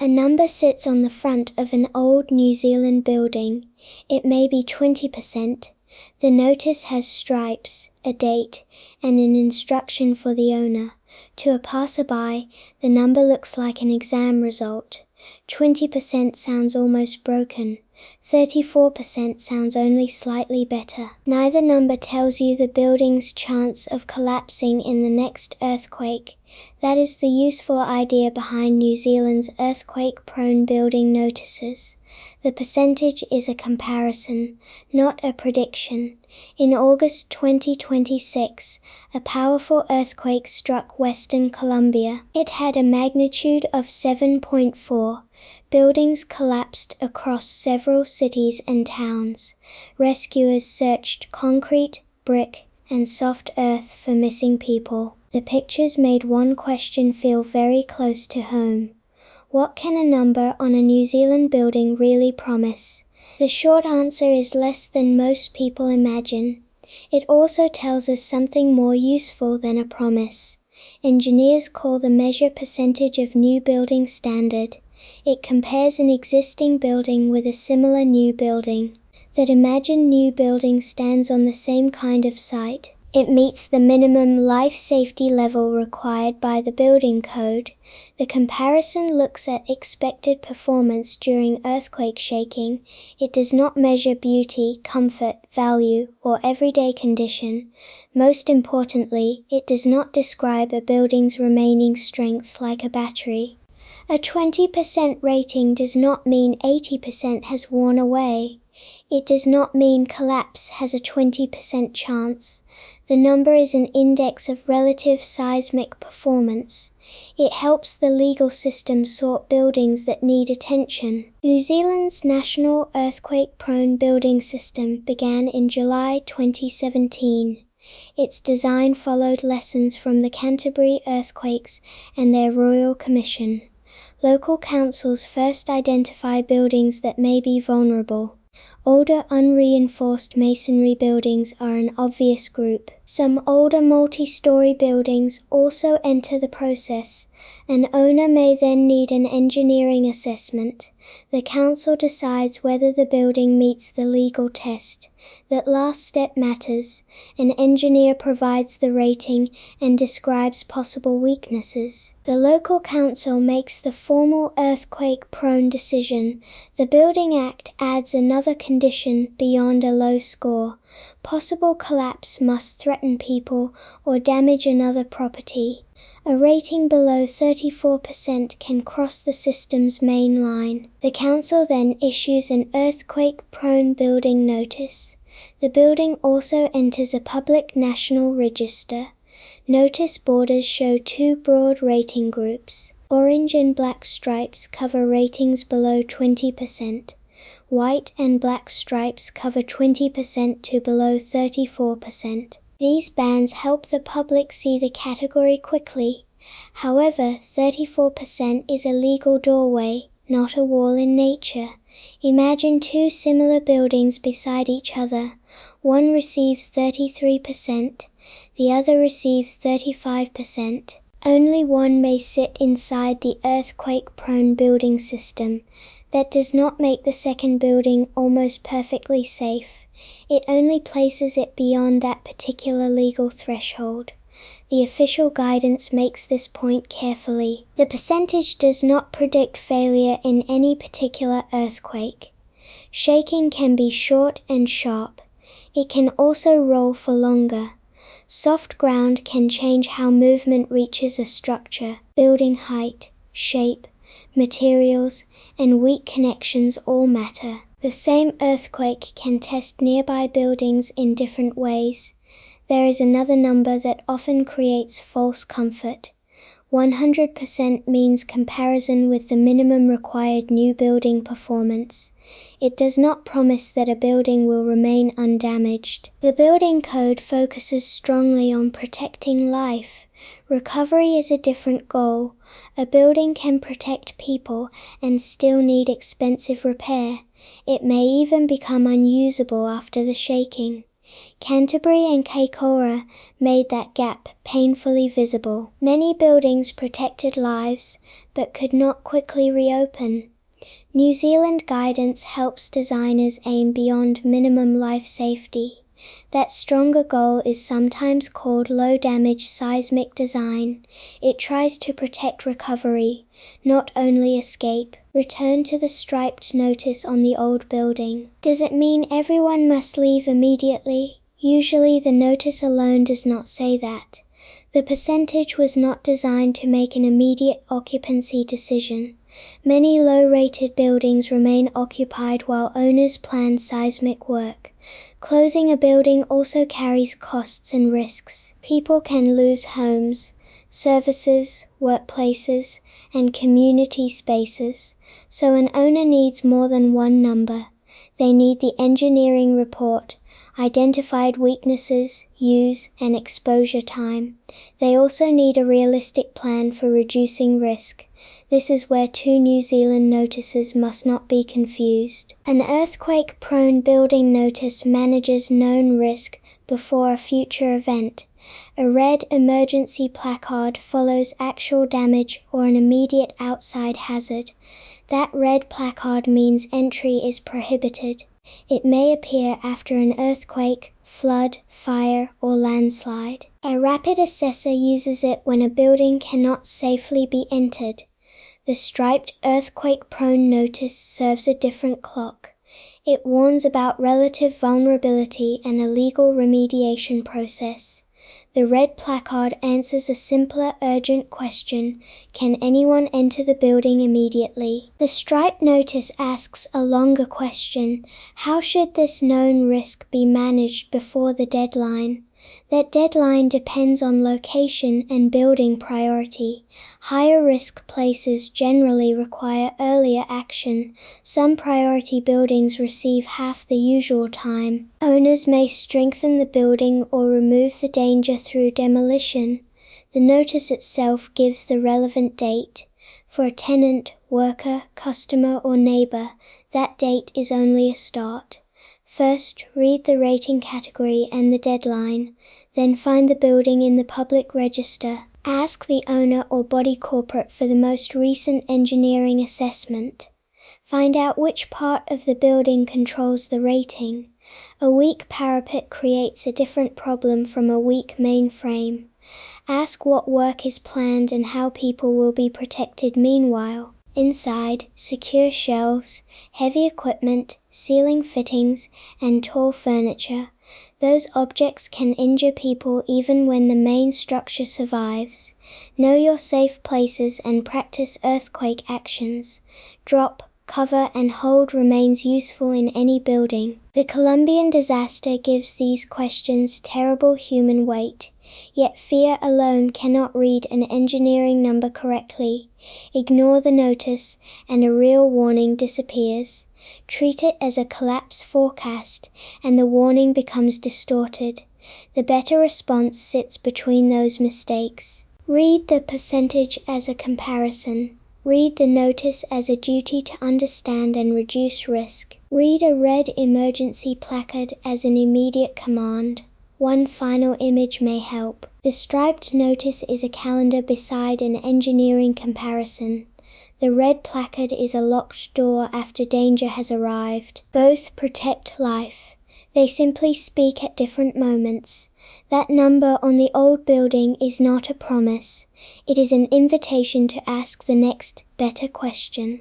A number sits on the front of an old New Zealand building. It may be 20%. The notice has stripes, a date, and an instruction for the owner. To a passerby, the number looks like an exam result. 20% sounds almost broken. 34% sounds only slightly better. Neither number tells you the building's chance of collapsing in the next earthquake. That is the useful idea behind New Zealand's earthquake-prone building notices. The percentage is a comparison, not a prediction. In August 2026, a powerful earthquake struck Western Colombia. It had a magnitude of 7.4. Buildings collapsed across several cities and towns. Rescuers searched concrete, brick, and soft earth for missing people. The pictures made one question feel very close to home. What can a number on a New Zealand building really promise? The short answer is less than most people imagine. It also tells us something more useful than a promise. Engineers call the measure percentage of new building standard. It compares an existing building with a similar new building. That imagined new building stands on the same kind of site. It meets the minimum life safety level required by the building code. The comparison looks at expected performance during earthquake shaking. It does not measure beauty, comfort, value, or everyday condition. Most importantly, it does not describe a building's remaining strength like a battery. A 20% rating does not mean 80% has worn away. It does not mean collapse has a 20% chance. The number is an index of relative seismic performance. It helps the legal system sort buildings that need attention. New Zealand's National Earthquake-Prone Building System began in July 2017. Its design followed lessons from the Canterbury earthquakes and their Royal Commission. Local councils first identify buildings that may be vulnerable. Older unreinforced masonry buildings are an obvious group. Some older multi-story buildings also enter the process. An owner may then need an engineering assessment. The council decides whether the building meets the legal test. That last step matters. An engineer provides the rating and describes possible weaknesses. The local council makes the formal earthquake-prone decision. The Building Act adds another condition beyond a low score. Possible collapse must threaten people or damage another property. A rating below 34% can cross the system's main line. The council then issues an earthquake-prone building notice. The building also enters a public national register. Notice borders show two broad rating groups. Orange and black stripes cover ratings below 20%. White and black stripes cover 20% to below 34%. These bands help the public see the category quickly. However, 34% is a legal doorway, not a wall in nature. Imagine two similar buildings beside each other. One receives 33%, the other receives 35%. Only one may sit inside the earthquake-prone building system. That does not make the second building almost perfectly safe. It only places it beyond that particular legal threshold. The official guidance makes this point carefully. The percentage does not predict failure in any particular earthquake. Shaking can be short and sharp. It can also roll for longer. Soft ground can change how movement reaches a structure. Building height, shape, materials, and weak connections all matter. The same earthquake can test nearby buildings in different ways. There is another number that often creates false comfort. 100% means comparison with the minimum required new building performance. It does not promise that a building will remain undamaged. The building code focuses strongly on protecting life. Recovery is a different goal. A building can protect people and still need expensive repair. It may even become unusable after the shaking. Canterbury and Kaikoura made that gap painfully visible. Many buildings protected lives, but could not quickly reopen. New Zealand guidance helps designers aim beyond minimum life safety. That stronger goal is sometimes called low-damage seismic design. It tries to protect recovery, not only escape. Return to the striped notice on the old building. Does it mean everyone must leave immediately? Usually the notice alone does not say that. The percentage was not designed to make an immediate occupancy decision. Many low-rated buildings remain occupied while owners plan seismic work. Closing a building also carries costs and risks. People can lose homes, services, workplaces, and community spaces, so an owner needs more than one number. They need the engineering report, identified weaknesses, use, and exposure time. They also need a realistic plan for reducing risk. This is where two New Zealand notices must not be confused. An earthquake-prone building notice manages known risk before a future event. A red emergency placard follows actual damage or an immediate outside hazard. That red placard means entry is prohibited. It may appear after an earthquake, flood, fire, or landslide. A rapid assessor uses it when a building cannot safely be entered. The striped earthquake-prone notice serves a different clock. It warns about relative vulnerability and a legal remediation process. The red placard answers a simpler, urgent question: can anyone enter the building immediately? The striped notice asks a longer question: how should this known risk be managed before the deadline? That deadline depends on location and building priority. Higher risk places generally require earlier action. Some priority buildings receive half the usual time. Owners may strengthen the building or remove the danger through demolition. The notice itself gives the relevant date. For a tenant, worker, customer, or neighbor, that date is only a start. First, read the rating category and the deadline, then find the building in the public register. Ask the owner or body corporate for the most recent engineering assessment. Find out which part of the building controls the rating. A weak parapet creates a different problem from a weak main frame. Ask what work is planned and how people will be protected meanwhile. Inside, secure shelves, heavy equipment, ceiling fittings, and tall furniture. Those objects can injure people even when the main structure survives. Know your safe places and practice earthquake actions. Drop, cover, and hold remains useful in any building. The Colombian disaster gives these questions terrible human weight. Yet fear alone cannot read an engineering number correctly. Ignore the notice, and a real warning disappears. Treat it as a collapse forecast, and the warning becomes distorted. The better response sits between those mistakes. Read the percentage as a comparison. Read the notice as a duty to understand and reduce risk. Read a red emergency placard as an immediate command. One final image may help. The striped notice is a calendar beside an engineering comparison. The red placard is a locked door after danger has arrived. Both protect life. They simply speak at different moments. That number on the old building is not a promise. It is an invitation to ask the next, better question.